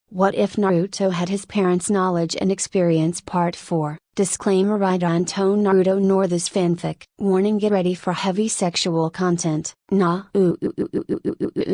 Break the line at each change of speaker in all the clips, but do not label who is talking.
What if Naruto had his parents' knowledge and experience? Part 4. Disclaimer: I don't own Naruto nor this fanfic. Warning: get ready for heavy sexual content.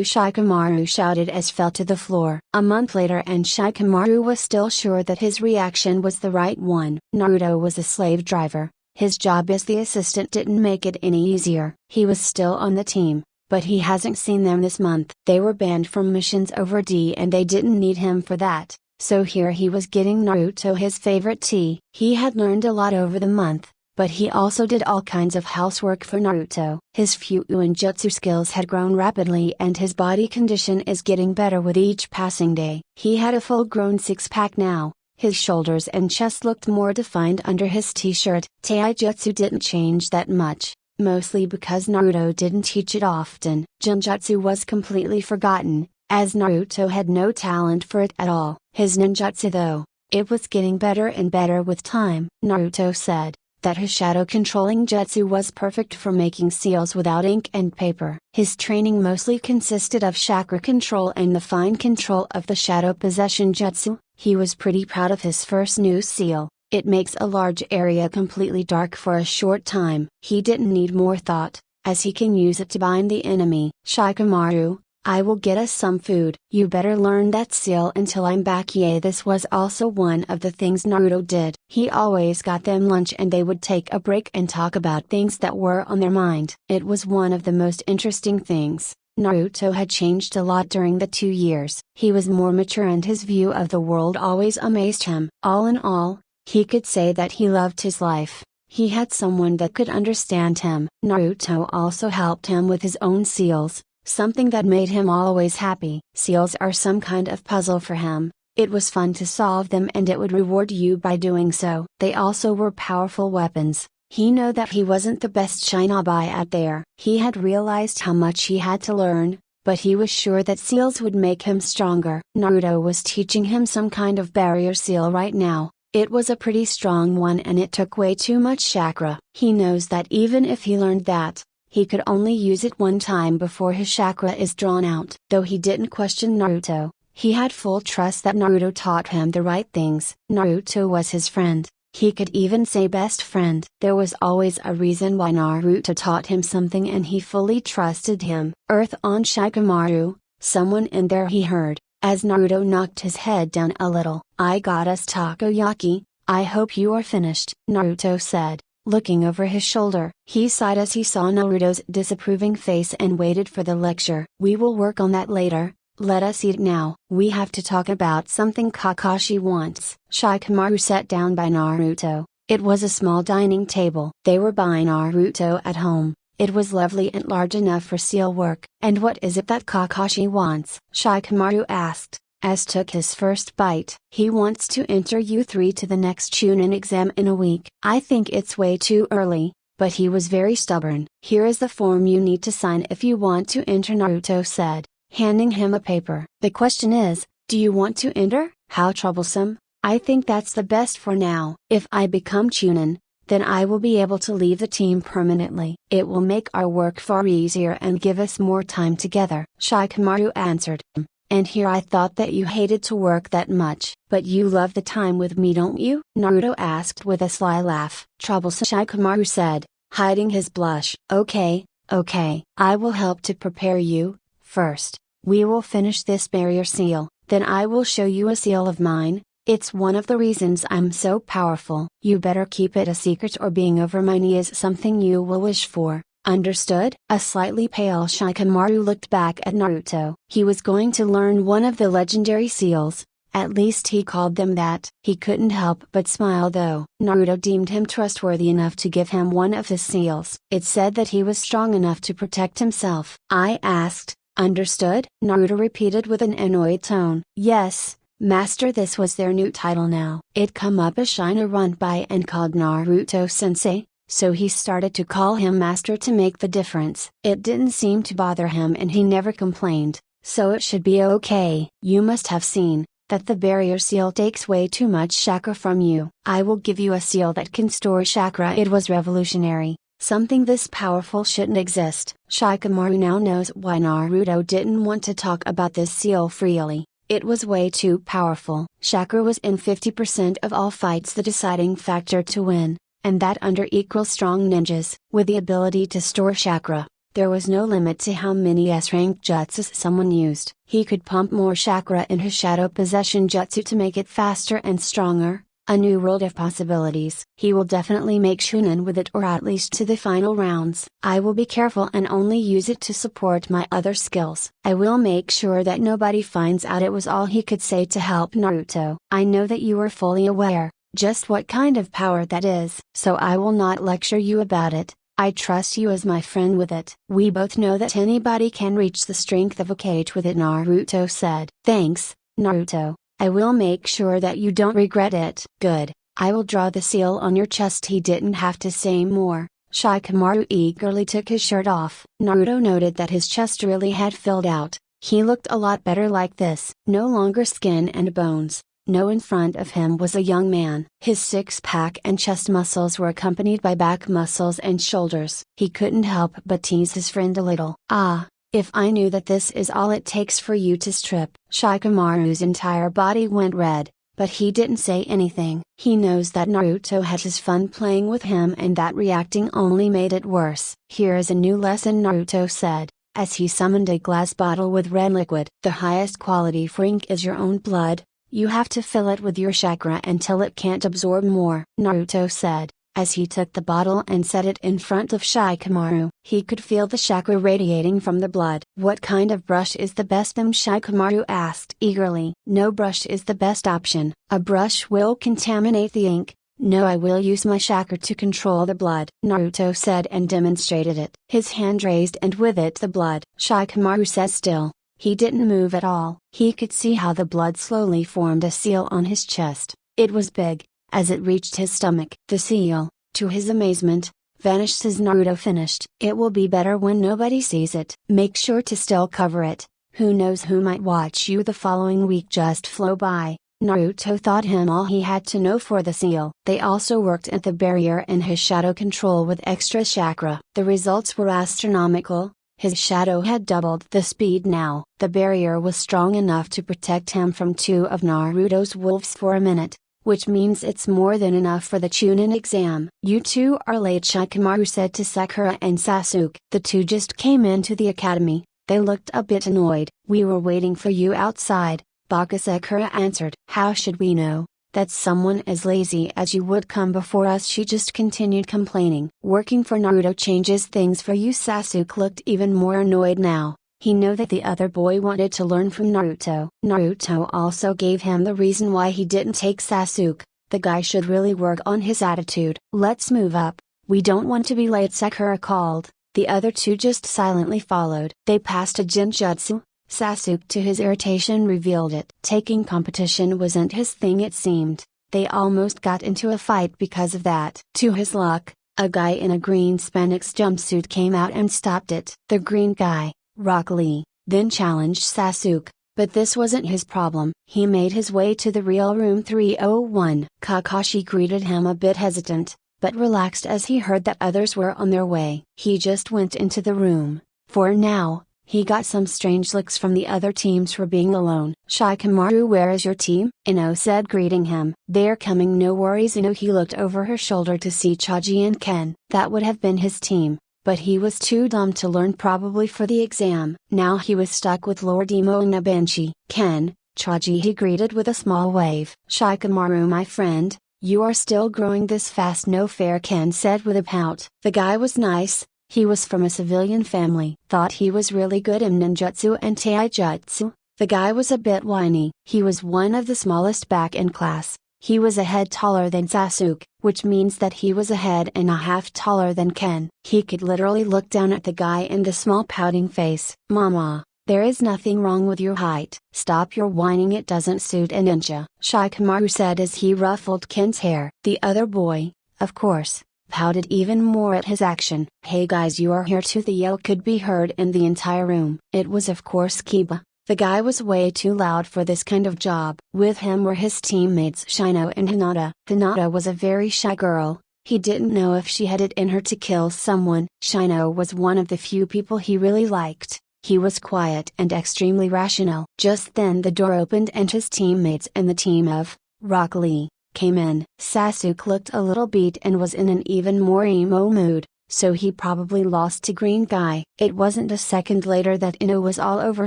Shikamaru shouted as fell to the floor. A month later and Shikamaru was still sure that his reaction was the right one. Naruto was a slave driver. His job as the assistant didn't make it any easier. He was still on the team, but he hasn't seen them this month. They were banned from missions over D and they didn't need him for that. So here he was getting Naruto his favorite tea. He had learned a lot over the month, but he also did all kinds of housework for Naruto. His jutsu skills had grown rapidly and his body condition is getting better with each passing day. He had a full-grown six-pack now. His shoulders and chest looked more defined under his t-shirt. Taijutsu didn't change that much, mostly because Naruto didn't teach it often. Genjutsu was completely forgotten, as Naruto had no talent for it at all. His ninjutsu though, it was getting better and better with time. Naruto said that his shadow controlling jutsu was perfect for making seals without ink and paper. His training mostly consisted of chakra control and the fine control of the shadow possession jutsu. He was pretty proud of his first new seal. It makes a large area completely dark for a short time. He didn't need more thought, as he can use it to bind the enemy. Shikamaru, I will get us some food. You better learn that seal until I'm back. Yeah, this was also one of the things Naruto did. He always got them lunch and they would take a break and talk about things that were on their mind. It was one of the most interesting things. Naruto had changed a lot during the 2 years. He was more mature and his view of the world always amazed him. All in all, he could say that he loved his life. He had someone that could understand him. Naruto also helped him with his own seals, something that made him always happy. Seals are some kind of puzzle for him. It was fun to solve them and it would reward you by doing so. They also were powerful weapons. He knew that he wasn't the best shinobi out there. He had realized how much he had to learn, but he was sure that seals would make him stronger. Naruto was teaching him some kind of barrier seal right now. It was a pretty strong one and it took way too much chakra. He knows that even if he learned that, he could only use it one time before his chakra is drawn out. Though he didn't question Naruto, he had full trust that Naruto taught him the right things. Naruto was his friend. He could even say best friend. There was always a reason why Naruto taught him something and he fully trusted him. Earth on Shikamaru, someone in there, he heard, as Naruto knocked his head down a little. I got us takoyaki, I hope you are finished, Naruto said, looking over his shoulder. He sighed as he saw Naruto's disapproving face and waited for the lecture. We will work on that later. Let us eat now. We have to talk about something Kakashi wants. Shikamaru sat down by Naruto. It was a small dining table. They were by Naruto at home. It was lovely and large enough for seal work. And what is it that Kakashi wants? Shikamaru asked, as took his first bite. He wants to enter U3 to the next Chunin exam in a week. I think it's way too early, but he was very stubborn. Here is the form you need to sign if you want to enter, Naruto said, handing him a paper. The question is, do you want to enter? How troublesome. I think that's the best for now. If I become Chunin, then I will be able to leave the team permanently. It will make our work far easier and give us more time together. Shikamaru answered. And here I thought that you hated to work that much. But you love the time with me, don't you? Naruto asked with a sly laugh. Troublesome, Shikamaru said, hiding his blush. Okay, I will help to prepare you. First, we will finish this barrier seal, then I will show you a seal of mine. It's one of the reasons I'm so powerful. You better keep it a secret or being over my knee is something you will wish for. Understood? A slightly pale Shikamaru looked back at Naruto. He was going to learn one of the legendary seals, at least he called them that. He couldn't help but smile though. Naruto deemed him trustworthy enough to give him one of his seals. It said that he was strong enough to protect himself. I asked, understood? Naruto repeated with an annoyed tone. Yes, Master. This was their new title now. It come up as Shina run by and called Naruto Sensei, so he started to call him Master to make the difference. It didn't seem to bother him and he never complained, so it should be okay. You must have seen that the barrier seal takes way too much chakra from you. I will give you a seal that can store chakra. It was revolutionary. Something this powerful shouldn't exist. Shikamaru now knows why Naruto didn't want to talk about this seal freely. It was way too powerful. Chakra was in 50% of all fights the deciding factor to win, and that under equal strong ninjas, with the ability to store chakra. There was no limit to how many S-rank jutsus someone used. He could pump more chakra in his shadow possession jutsu to make it faster and stronger, a new world of possibilities. He will definitely make shunin with it, or at least to the final rounds. I will be careful and only use it to support my other skills. I will make sure that nobody finds out. It was all he could say to help Naruto. I know that you are fully aware just what kind of power that is, so I will not lecture you about it. I trust you as my friend with it. We both know that anybody can reach the strength of a cage with it, Naruto said. Thanks, Naruto. I will make sure that you don't regret it. Good. I will draw the seal on your chest. He didn't have to say more. Shikamaru eagerly took his shirt off. Naruto noted that his chest really had filled out. He looked a lot better like this. No longer skin and bones. No, in front of him was a young man. His six-pack and chest muscles were accompanied by back muscles and shoulders. He couldn't help but tease his friend a little. Ah, if I knew that this is all it takes for you to strip. Shikamaru's entire body went red, but he didn't say anything. He knows that Naruto had his fun playing with him and that reacting only made it worse. Here is a new lesson, Naruto said, as he summoned a glass bottle with red liquid. The highest quality for ink is your own blood. You have to fill it with your chakra until it can't absorb more, Naruto said, as he took the bottle and set it in front of Shikamaru. He could feel the chakra radiating from the blood. What kind of brush is the best? Shikamaru asked eagerly. No brush is the best option. A brush will contaminate the ink. No, I will use my chakra to control the blood, Naruto said and demonstrated it. His hand raised and with it the blood. Shikamaru sat still. He didn't move at all. He could see how the blood slowly formed a seal on his chest. It was big. As it reached his stomach, the seal, to his amazement, vanished as Naruto finished. It will be better when nobody sees it. Make sure to still cover it. Who knows who might watch you the following week. Just flow by. Naruto thought him all he had to know for the seal. They also worked at the barrier and his shadow control with extra chakra. The results were astronomical. His shadow had doubled the speed now. The barrier was strong enough to protect him from two of Naruto's wolves for a minute, which means it's more than enough for the Chunin exam. You two are late, Shikamaru said to Sakura and Sasuke. The two just came into the academy. They looked a bit annoyed. We were waiting for you outside, Baka. Sakura answered. How should we know that someone as lazy as you would come before us? She just continued complaining. Working for Naruto changes things for you. Sasuke looked even more annoyed now. He knew that the other boy wanted to learn from Naruto. Naruto also gave him the reason why he didn't take Sasuke. The guy should really work on his attitude. Let's move up. We don't want to be late, Sakura called. The other two just silently followed. They passed a Jinjutsu. Sasuke, to his irritation, revealed it. Taking competition wasn't his thing, it seemed. They almost got into a fight because of that. To his luck, a guy in a green spandex jumpsuit came out and stopped it. The green guy, Rock Lee, then challenged Sasuke, but this wasn't his problem. He made his way to the real room 301. Kakashi greeted him a bit hesitant, but relaxed as he heard that others were on their way. He just went into the room. For now, he got some strange looks from the other teams for being alone. Shikamaru, where is your team? Ino said, greeting him. They're coming, no worries, Ino. He looked over her shoulder to see Choji and Ken. That would have been his team, but he was too dumb to learn, probably for the exam. Now he was stuck with Lord Imo and Nabenchi. Ken, Choji, he greeted with a small wave. Shikamaru, my friend, you are still growing this fast? No fair, Ken said with a pout. The guy was nice. He was from a civilian family. Thought he was really good in ninjutsu and taijutsu. The guy was a bit whiny. He was one of the smallest back in class. He was a head taller than Sasuke, which means that he was a head and a half taller than Ken. He could literally look down at the guy in the small pouting face. Mama, there is nothing wrong with your height. Stop your whining, it doesn't suit a ninja, Shikamaru said as he ruffled Ken's hair. The other boy, of course, pouted even more at his action. Hey guys, you are here too. The yell could be heard in the entire room. It was of course Kiba. The guy was way too loud for this kind of job. With him were his teammates Shino and Hinata. Hinata was a very shy girl. He didn't know if she had it in her to kill someone. Shino was one of the few people he really liked. He was quiet and extremely rational. Just then the door opened and his teammates and the team of Rock Lee came in. Sasuke looked a little beat and was in an even more emo mood, so he probably lost to Green Guy. It wasn't a second later that Ino was all over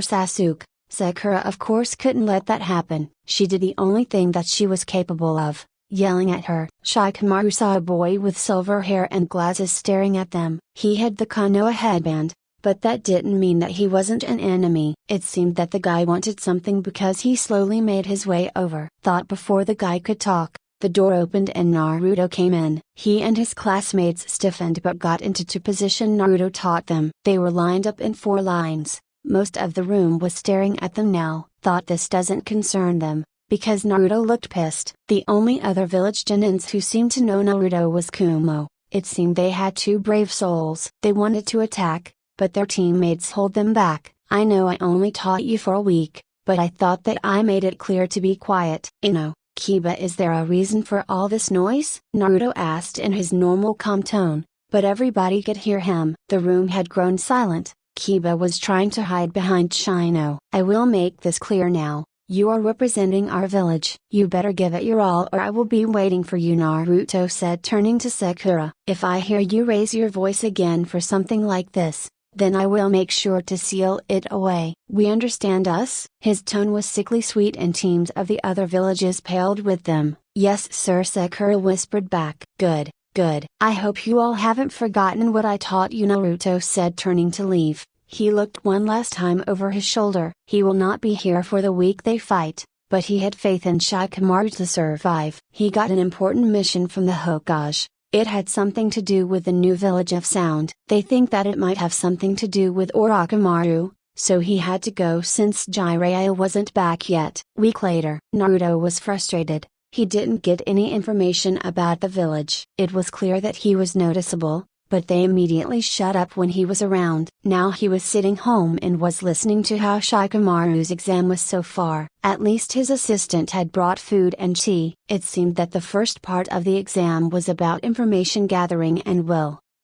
Sasuke. Sakura of course couldn't let that happen. She did the only thing that she was capable of, yelling at her. Shikamaru saw a boy with silver hair and glasses staring at them. He had the Konoha headband, but that didn't mean that he wasn't an enemy. It seemed that the guy wanted something because he slowly made his way over. Thought before the guy could talk, the door opened and Naruto came in. He and his classmates stiffened but got into position Naruto taught them. They were lined up in 4 lines. Most of the room was staring at them now. Thought this doesn't concern them, because Naruto looked pissed. The only other village genins who seemed to know Naruto was Kumo. It seemed they had 2 brave souls. They wanted to attack, but their teammates hold them back. I know I only taught you for a week, but I thought that I made it clear to be quiet. Ino, Kiba, is there a reason for all this noise? Naruto asked in his normal calm tone, but everybody could hear him. The room had grown silent. Kiba was trying to hide behind Shino. I will make this clear now. You are representing our village. You better give it your all or I will be waiting for you, Naruto said, turning to Sakura. If I hear you raise your voice again for something like this, then I will make sure to seal it away. We understand us? His tone was sickly sweet and teams of the other villages paled with them. Yes sir, Sakura whispered back. Good. Good. I hope you all haven't forgotten what I taught you, Naruto said, turning to leave. He looked one last time over his shoulder. He will not be here for the week they fight, but he had faith in Shikamaru to survive. He got an important mission from the Hokage. It had something to do with the new village of Sound. They think that it might have something to do with Orochimaru, so he had to go since Jiraiya wasn't back yet. Week later, Naruto was frustrated. He didn't get any information about the village. It was clear that he was noticeable, but they immediately shut up when he was around. Now he was sitting home and was listening to how Shikamaru's exam was so far. At least his assistant had brought food and tea. It seemed that the first part of the exam was about information gathering and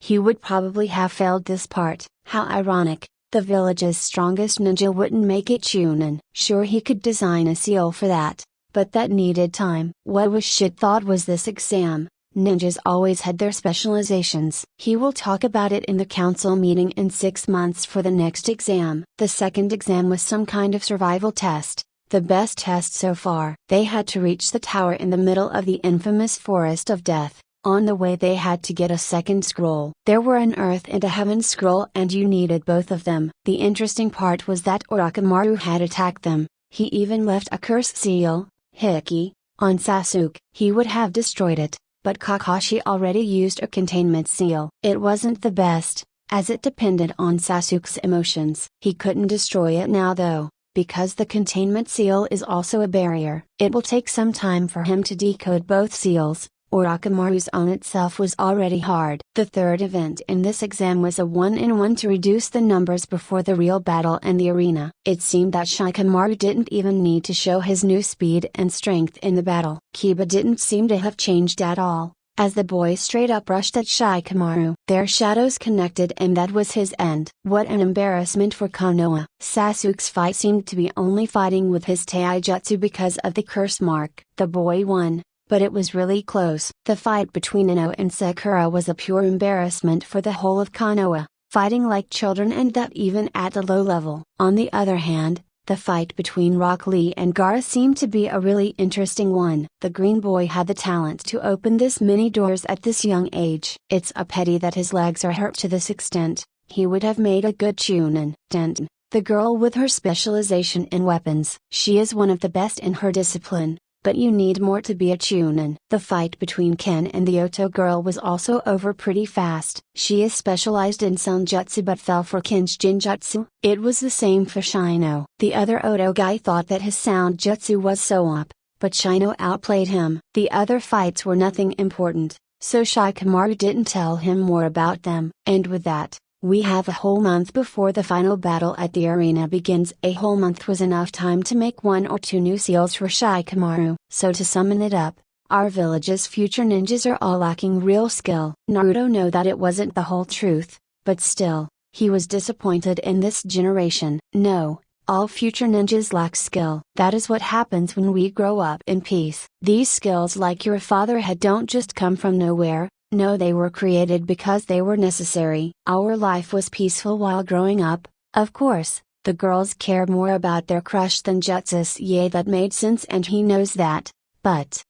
he would probably have failed this part. How ironic. The village's strongest ninja wouldn't make it Chunin. Sure, he could design a seal for that, but that needed time. What was shit thought was this exam? Ninjas always had their specializations. He will talk about it in the council meeting in 6 months for the next exam. The second exam was some kind of survival test, the best test so far. They had to reach the tower in the middle of the infamous Forest of Death. On the way they had to get a second scroll. There were an Earth and a Heaven scroll and you needed both of them. The interesting part was that Orochimaru had attacked them. He even left a curse seal, Hiki, on Sasuke. He would have destroyed it, but Kakashi already used a containment seal. It wasn't the best, as it depended on Sasuke's emotions. He couldn't destroy it now though, because the containment seal is also a barrier. It will take some time for him to decode both seals. Orochimaru's own itself was already hard. The third event in this exam was a 1-in-1 to reduce the numbers before the real battle in the arena. It seemed that Shikamaru didn't even need to show his new speed and strength in the battle. Kiba didn't seem to have changed at all, as the boys straight up rushed at Shikamaru. Their shadows connected and that was his end. What an embarrassment for Konoha. Sasuke's fight seemed to be only fighting with his taijutsu because of the curse mark. The boy won, but it was really close. The fight between Ino and Sakura was a pure embarrassment for the whole of Konoha, fighting like children and that even at a low level. On the other hand, the fight between Rock Lee and Gaara seemed to be a really interesting one. The green boy had the talent to open this many doors at this young age. It's a pity that his legs are hurt to this extent. He would have made a good Chunin. Denton, the girl with her specialization in weapons. She is one of the best in her discipline, but you need more to be a Chunin. The fight between Ken and the Oto girl was also over pretty fast. She is specialized in Senjutsu but fell for Ken's Jinjutsu. It was the same for Shino. The other Oto guy thought that his sound jutsu was so up, but Shino outplayed him. The other fights were nothing important, so Shikamaru didn't tell him more about them. And with that, we have a whole month before the final battle at the arena begins. A whole month was enough time to make 1 or 2 new seals for Shikamaru. So to sum it up, our village's future ninjas are all lacking real skill. Naruto knew that it wasn't the whole truth, but still, He was disappointed in this generation. No, all future ninjas lack skill. That is what happens when we grow up in peace. These skills, like your father had, don't just come from nowhere. No, they were created because they were necessary. Our life was peaceful while growing up. Of course, the girls cared more about their crush than jutsus. Yeah, that made sense and he knows that, but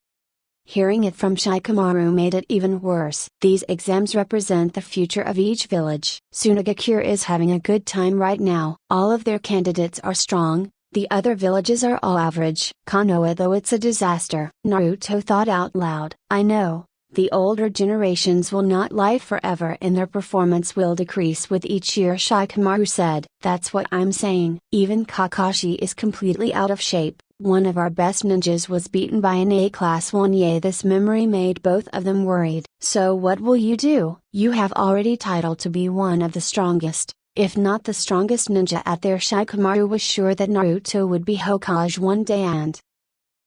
hearing it from Shikamaru made it even worse. These exams represent the future of each village. Sunagakure is having a good time right now. All of their candidates are strong, the other villages are all average. Konoha, though, it's a disaster. Naruto thought out loud. I know. The older generations will not live forever and their performance will decrease with each year, Shikamaru said. That's what I'm saying. Even Kakashi is completely out of shape. One of our best ninjas was beaten by an A-class one. Yeah, this memory made both of them worried. So what will you do? You have already titled to be one of the strongest, if not the strongest ninja out there. Shikamaru was sure that Naruto would be Hokage one day, and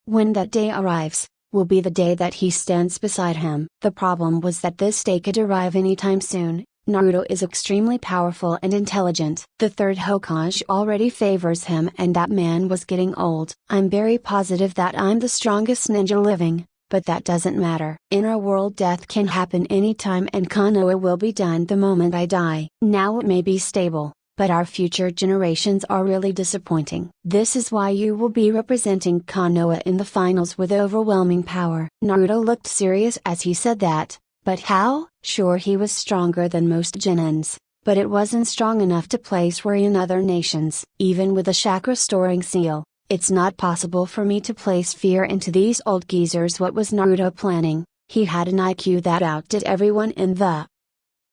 when that day arrives, will be the day that he stands beside him. The problem was that this day could arrive anytime soon. Naruto is extremely powerful and intelligent. The third Hokage already favors him and that man was getting old. I'm very positive that I'm the strongest ninja living, but that doesn't matter. In our world, death can happen anytime and Konoha will be done the moment I die. Now it may be stable, but our future generations are really disappointing. This is why you will be representing Konoha in the finals with overwhelming power. Naruto looked serious as he said that, but how? Sure, he was stronger than most genins, but it wasn't strong enough to place worry in other nations. Even with a chakra storing seal, it's not possible for me to place fear into these old geezers. What was Naruto planning? He had an IQ that outdid everyone in the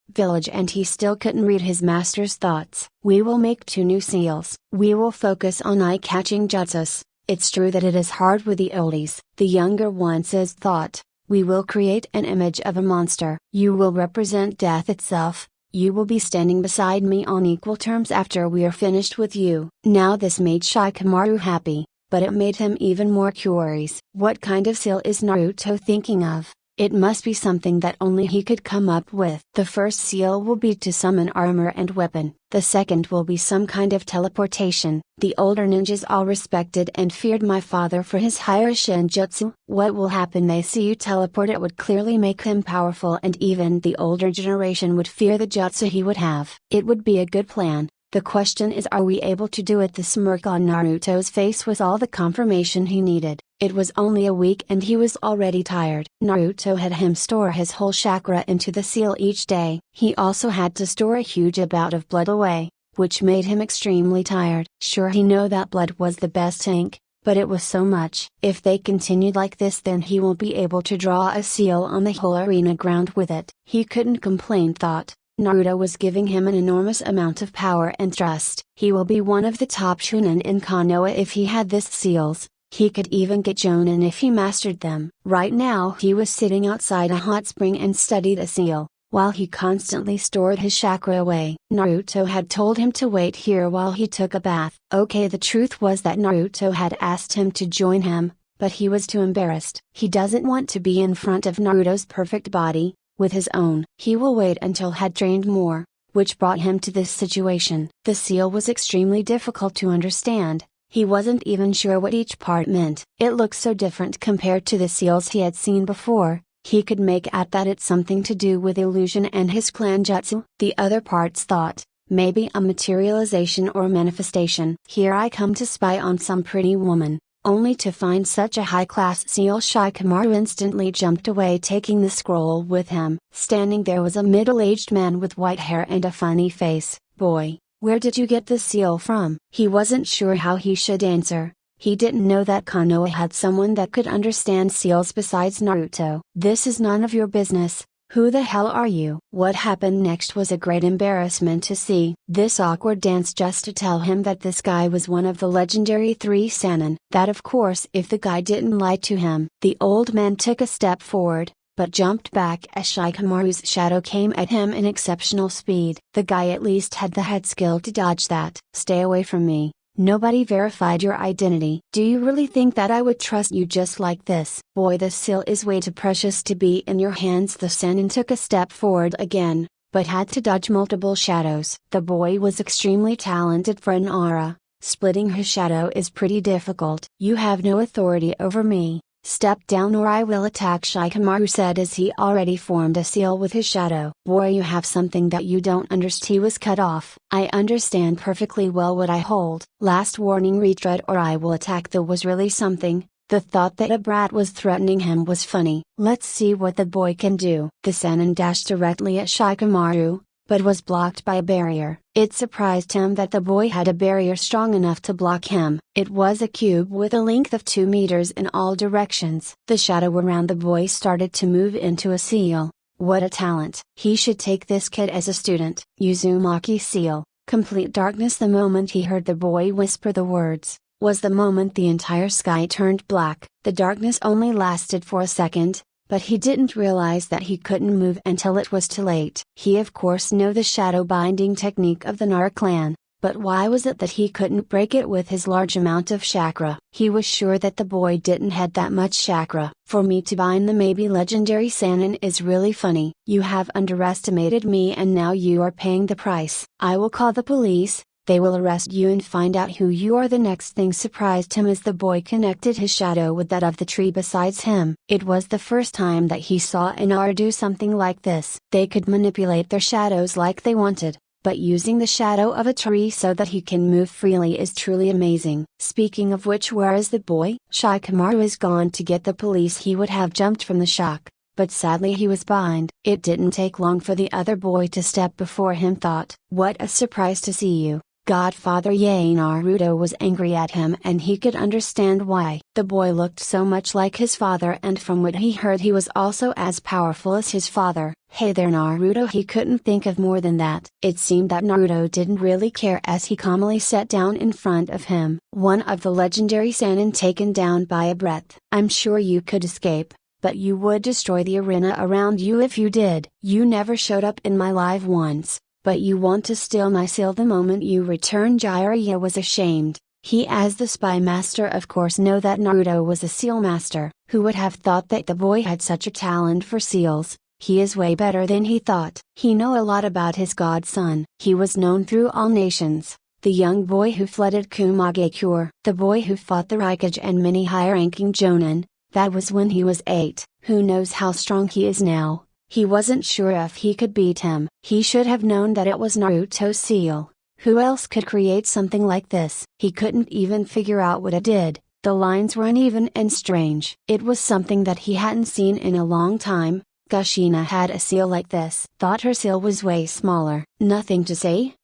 village and he still couldn't read his master's thoughts. We will make 2 new seals. We will focus on eye-catching jutsus. It's true that it is hard with the oldies. The younger one says thought. We will create an image of a monster. You will represent death itself. You will be standing beside me on equal terms after we are finished with you. Now this made Shikamaru happy, but it made him even more curious. What kind of seal is Naruto thinking of? It must be something that only he could come up with. The first seal will be to summon armor and weapon. The second will be some kind of teleportation. The older ninjas all respected and feared my father for his higher shinjutsu. What will happen? They see you teleport. It would clearly make him powerful and even the older generation would fear the jutsu he would have. It would be a good plan. The question is, are we able to do it? The smirk on Naruto's face was all the confirmation he needed. It was only a week and he was already tired. Naruto had him store his whole chakra into the seal each day. He also had to store a huge amount of blood away, which made him extremely tired. Sure, he knew that blood was the best tank, but it was so much. If they continued like this, then he won't be able to draw a seal on the whole arena ground with it. He couldn't complain, thought. Naruto was giving him an enormous amount of power and trust. He will be one of the top Chunin in Konoha if he had this seals. He could even get Jonin if he mastered them. Right now he was sitting outside a hot spring and studied a seal, while he constantly stored his chakra away. Naruto had told him to wait here while he took a bath. Okay, the truth was that Naruto had asked him to join him, but he was too embarrassed. He doesn't want to be in front of Naruto's perfect body, with his own. He will wait until had trained more, which brought him to this situation. The seal was extremely difficult to understand. He wasn't even sure what each part meant. It looked so different compared to the seals he had seen before. He could make out that it's something to do with illusion and his clan jutsu. The other parts thought, maybe a materialization or manifestation. Here I come to spy on some pretty woman, only to find such a high-class seal. Shikamaru instantly jumped away, taking the scroll with him. Standing there was a middle-aged man with white hair and a funny face. Boy, where did you get this seal from? He wasn't sure how he should answer. He didn't know that Konoha had someone that could understand seals besides Naruto. This is none of your business. Who the hell are you? What happened next was a great embarrassment to see. This awkward dance just to tell him that this guy was one of the legendary 3 Sannin. That of course if the guy didn't lie to him. The old man took a step forward, but jumped back as Shikamaru's shadow came at him in exceptional speed. The guy at least had the head skill to dodge that. Stay away from me. Nobody verified your identity. Do you really think that I would trust you just like this? Boy, this seal is way too precious to be in your hands. The Sannin took a step forward again, but had to dodge multiple shadows. The boy was extremely talented for an aura. Splitting his shadow is pretty difficult. You have no authority over me. Step down or I will attack, Shikamaru said as he already formed a seal with his shadow. Boy, you have something that you don't understand. He was cut off. I understand perfectly well what I hold. Last warning, retreat or I will attack. That was really something. The thought that a brat was threatening him was funny. Let's see what the boy can do. The Sannin dashed directly at Shikamaru, but was blocked by a barrier. It surprised him that the boy had a barrier strong enough to block him. It was a cube with a length of 2 meters in all directions. The shadow around the boy started to move into a seal. What a talent! He should take this kid as a student. Uzumaki seal, complete darkness. The moment he heard the boy whisper the words, was the moment the entire sky turned black. The darkness only lasted for a second, but he didn't realize that he couldn't move until it was too late. He of course knew the shadow binding technique of the Nara clan, but why was it that he couldn't break it with his large amount of chakra? He was sure that the boy didn't have that much chakra. For me to bind the maybe legendary Sannin is really funny. You have underestimated me and now you are paying the price. I will call the police. They will arrest you and find out who you are. The next thing surprised him as the boy connected his shadow with that of the tree besides him. It was the first time that he saw an Aura do something like this. They could manipulate their shadows like they wanted, but using the shadow of a tree so that he can move freely is truly amazing. Speaking of which, where is the boy? Shikamaru is gone to get the police. He would have jumped from the shock, but sadly he was bound. It didn't take long for the other boy to step before him. Thought, what a surprise to see you, Godfather. Naruto was angry at him and he could understand why. The boy looked so much like his father and from what he heard he was also as powerful as his father. Hey there Naruto. He couldn't think of more than that. It seemed that Naruto didn't really care as he calmly sat down in front of him. One of the legendary Sannin taken down by a breath. I'm sure you could escape, but you would destroy the arena around you if you did. You never showed up in my life once, but you want to steal my seal the moment you return. Jiraiya was ashamed. He, as the spy master, of course know that Naruto was a seal master. Who would have thought that the boy had such a talent for seals? He is way better than he thought. He know a lot about his godson. He was known through all nations. The young boy who flooded Kumagakure. The boy who fought the Raikage and many high-ranking Jonin. That was when he was 8. Who knows how strong he is now? He wasn't sure if he could beat him. He should have known that it was Naruto's seal. Who else could create something like this? He couldn't even figure out what it did. The lines were uneven and strange. It was something that he hadn't seen in a long time. Kushina had a seal like this. Thought her seal was way smaller. Nothing to say?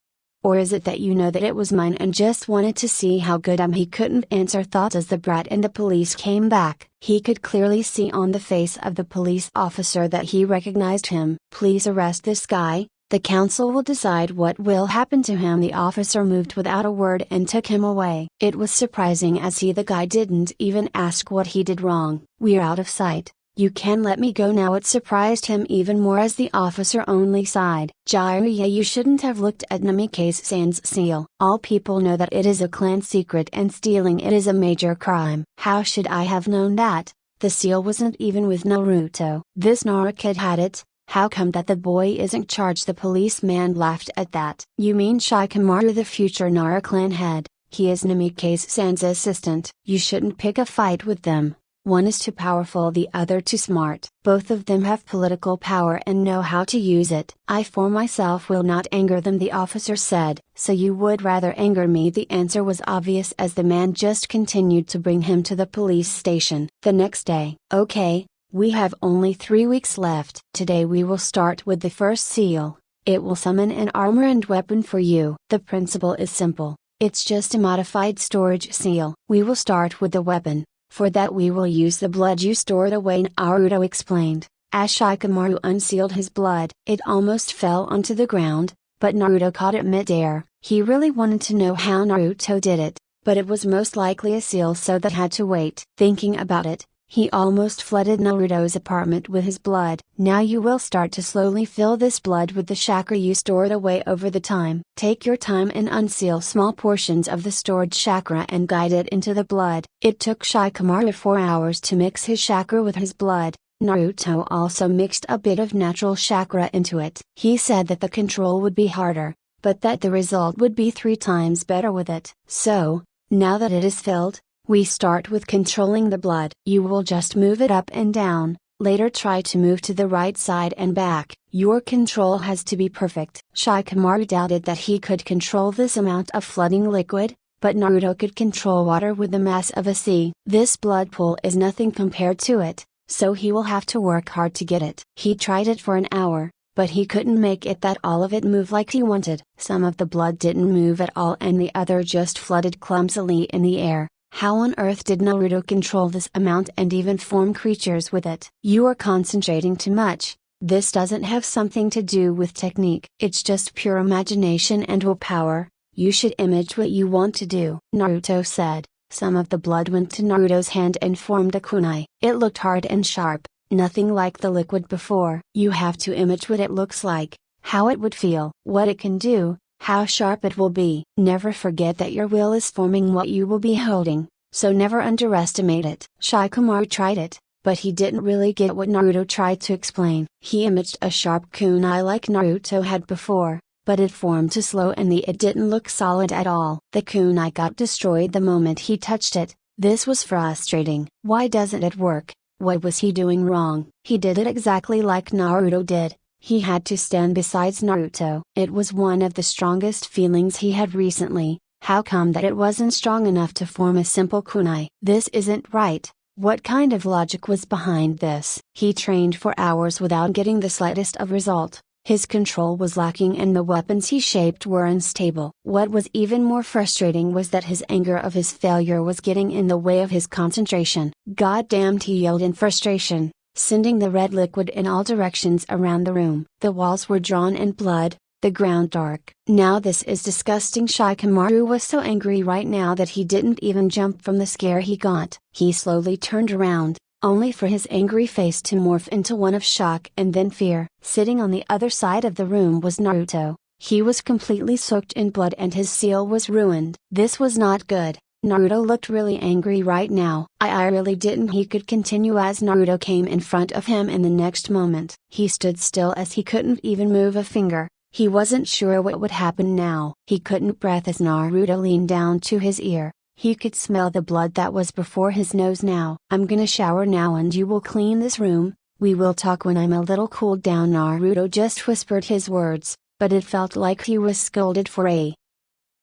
Or is it that you know that it was mine and just wanted to see how good I'm? He couldn't answer. Thought as the brat and the police came back. He could clearly see on the face of the police officer that he recognized him. Please arrest this guy. The council will decide what will happen to him. The officer moved without a word and took him away. It was surprising as the guy didn't even ask what he did wrong. We're out of sight. You can let me go now. It surprised him even more as the officer only sighed. Jiraiya, you shouldn't have looked at Namikaze-san's seal. All people know that it is a clan secret and stealing it is a major crime. How should I have known that? The seal wasn't even with Naruto. This Nara kid had it. How come that the boy isn't charged? The policeman laughed at that. You mean Shikamaru, the future Nara clan head? He is Namikaze-san's assistant. You shouldn't pick a fight with them. One is too powerful, the other too smart. Both of them have political power and know how to use it. I for myself will not anger them, the officer said. So you would rather anger me? The answer was obvious as the man just continued to bring him to the police station. The next day. Okay, we have only 3 weeks left. Today we will start with the first seal. It will summon an armor and weapon for you. The principle is simple. It's just a modified storage seal. We will start with the weapon. For that we will use the blood you stored away, Naruto explained. As Shikamaru unsealed his blood, it almost fell onto the ground, but Naruto caught it mid-air. He really wanted to know how Naruto did it, but it was most likely a seal, so that had to wait. Thinking about it, he almost flooded Naruto's apartment with his blood. Now you will start to slowly fill this blood with the chakra you stored away over the time. Take your time and unseal small portions of the stored chakra and guide it into the blood. It took Shikamaru 4 hours to mix his chakra with his blood, Naruto also mixed a bit of natural chakra into it. He said that the control would be harder, but that the result would be 3 times better with it. So, now that it is filled, we start with controlling the blood. You will just move it up and down, later try to move to the right side and back. Your control has to be perfect. Shikamaru doubted that he could control this amount of flooding liquid, but Naruto could control water with the mass of a sea. This blood pool is nothing compared to it, so he will have to work hard to get it. He tried it for an hour, but he couldn't make it that all of it move like he wanted. Some of the blood didn't move at all and the other just flooded clumsily in the air. How on earth did Naruto control this amount and even form creatures with it? You are concentrating too much. This doesn't have something to do with technique. It's just pure imagination and willpower. You should image what you want to do. Naruto said. Some of the blood went to Naruto's hand and formed a kunai. It looked hard and sharp, nothing like the liquid before. You have to image what it looks like, how it would feel, what it can do, how sharp it will be. Never forget that your will is forming what you will be holding, so never underestimate it. Shikamaru tried it, but he didn't really get what Naruto tried to explain. He imaged a sharp kunai like Naruto had before, but it formed too slow and it didn't look solid at all. The kunai got destroyed the moment he touched it. This was frustrating. Why doesn't it work? What was he doing wrong? He did it exactly like Naruto did. He had to stand beside Naruto. It was one of the strongest feelings he had recently. How come that it wasn't strong enough to form a simple kunai? This isn't right. What kind of logic was behind this? He trained for hours without getting the slightest of result. His control was lacking and the weapons he shaped were unstable. What was even more frustrating was that his anger of his failure was getting in the way of his concentration. Goddamned, he yelled in frustration, sending the red liquid in all directions around the room. The walls were drawn in blood, the ground dark. Now this is disgusting. Shikamaru was so angry right now that he didn't even jump from the scare he got. He slowly turned around, only for his angry face to morph into one of shock and then fear. Sitting on the other side of the room was Naruto. He was completely soaked in blood and his seal was ruined. This was not good. Naruto looked really angry right now. I really didn't. He could continue as Naruto came in front of him in the next moment. He stood still as he couldn't even move a finger. He wasn't sure what would happen now. He couldn't breathe as Naruto leaned down to his ear. He could smell the blood that was before his nose now. I'm gonna shower now and you will clean this room. We will talk when I'm a little cooled down. Naruto just whispered his words, but it felt like he was scolded for a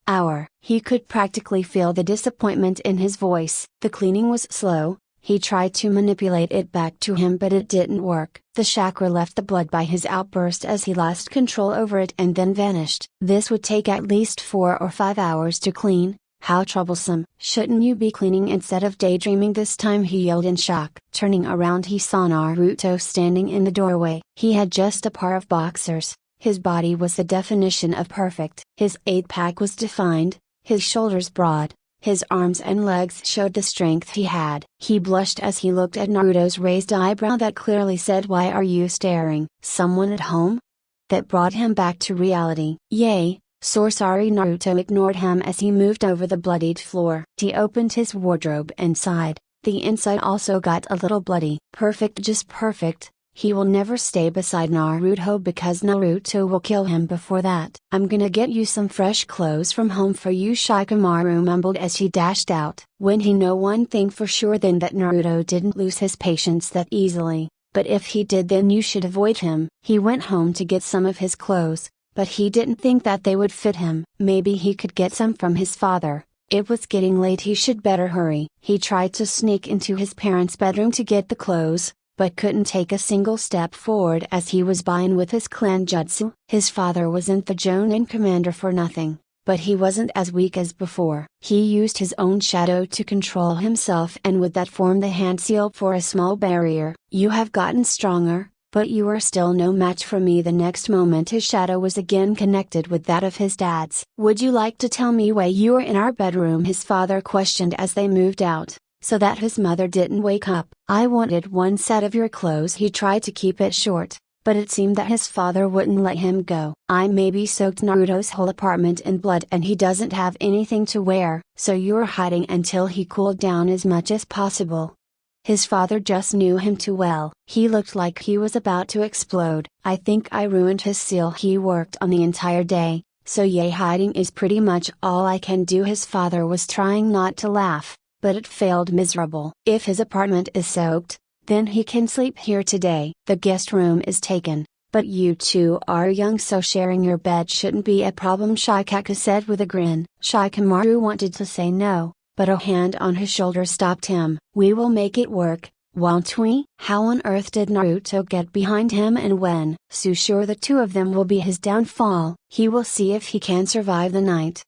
hour. He could practically feel the disappointment in his voice. The cleaning was slow. He tried to manipulate it back to him but it didn't work. The chakra left the blood by his outburst as he lost control over it and then vanished. This would take at least 4 or 5 hours to clean. How troublesome. Shouldn't you be cleaning instead of daydreaming this time? He yelled in shock. Turning around he saw Naruto standing in the doorway. He had just a pair of boxers. His body was the definition of perfect. His 8-pack was defined, his shoulders broad, his arms and legs showed the strength he had. He blushed as he looked at Naruto's raised eyebrow that clearly said, "Why are you staring? Someone at home?" That brought him back to reality. Yay! So sorry. Naruto ignored him as he moved over the bloodied floor. He opened his wardrobe and sighed. The inside also got a little bloody. Perfect, just perfect. He will never stay beside Naruto because Naruto will kill him before that. I'm gonna get you some fresh clothes from home for you, Shikamaru mumbled as he dashed out. When he know one thing for sure, then that Naruto didn't lose his patience that easily, but if he did then you should avoid him. He went home to get some of his clothes, but he didn't think that they would fit him. Maybe he could get some from his father. It was getting late, he should better hurry. He tried to sneak into his parents' bedroom to get the clothes, but couldn't take a single step forward as he was buying with his clan jutsu. His father wasn't the Jonin commander for nothing, but he wasn't as weak as before. He used his own shadow to control himself and with that formed the hand seal for a small barrier. You have gotten stronger, but you are still no match for me. The next moment his shadow was again connected with that of his dad's. Would you like to tell me why you were in our bedroom? His father questioned as they moved out, so that his mother didn't wake up. I wanted one set of your clothes. He tried to keep it short, but it seemed that his father wouldn't let him go. I maybe soaked Naruto's whole apartment in blood and he doesn't have anything to wear, so you're hiding until he cooled down as much as possible. His father just knew him too well. He looked like he was about to explode. I think I ruined his seal. He worked on the entire day, so yeah, hiding is pretty much all I can do. His father was trying not to laugh, but it failed miserable. If his apartment is soaked, then he can sleep here today. The guest room is taken, but you two are young, so sharing your bed shouldn't be a problem, Shikaku said with a grin. Shikamaru wanted to say no, but a hand on his shoulder stopped him. We will make it work, won't we? How on earth did Naruto get behind him, and when? So sure the two of them will be his downfall. He will see if he can survive the night.